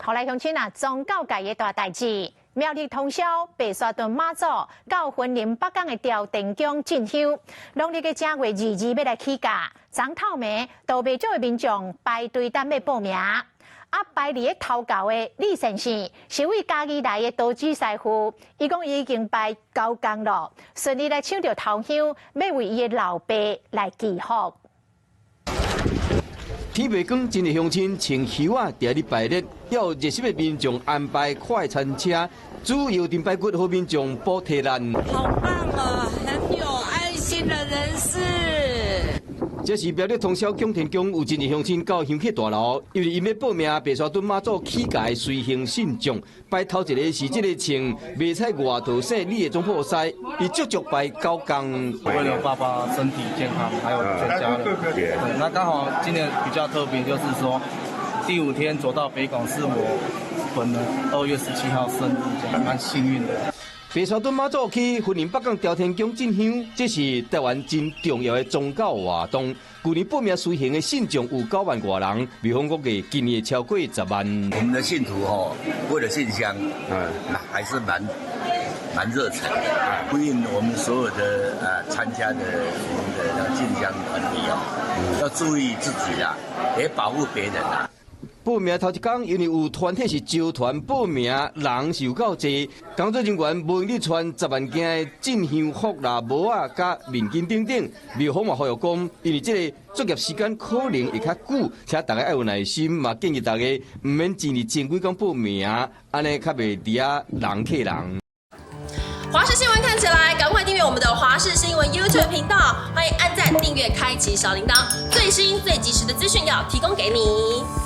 后来乡亲宗教界的大代志，苗栗通宵白沙屯妈祖到云林北港的朝天宫进香，农历的正月22要来起驾，昨透暝都未少的民众排队等要报名。排伫咧头教的李先生是位嘉义来的多子师傅，伊讲已经排9天了，顺利来抢到头香，要为伊的老爸来祈福。天未光，真侪乡亲穿袖仔伫咧排列，也有热心的民众安排快餐车，煮油甜排骨，给民众补体力。好棒啊，很有爱心的人士。这是苗栗通宵供天宫有真侪乡亲到香客大楼，因为因要报名白沙屯妈祖起驾的随行信众。排头一个是这个穿迷彩外套姓李的总破师，伊足排9天。为了爸爸身体健康，还有全家人。那刚好今年比较特别，就是说第5天走到北港是我本人2月17号生日，这样蛮幸运的。白沙屯妈祖去云林北港朝天宫进香，这是台湾真重要的宗教活动。去年报名随行的信众有9万多人，比方估计今年超过10万。我们的信徒为了进香，还是蛮热忱的。呼应我们所有的参加的我们的进香团体要注意自己也保护别人报名头一天，因为有团体是招团报名，人是有够多，工作人员无力传10万件的进香服啦、帽啊、甲面巾等等。庙方嘛呼吁讲，因为这个作业时间可能会较久，请大家要有耐心，嘛建议大家唔免前日前几天报名，安尼较袂伫人客人。华视新闻看起来，赶快订阅我们的华视新闻 YouTube 频道，欢迎按赞、订阅、开启小铃铛，最新最及时的资讯要提供给你。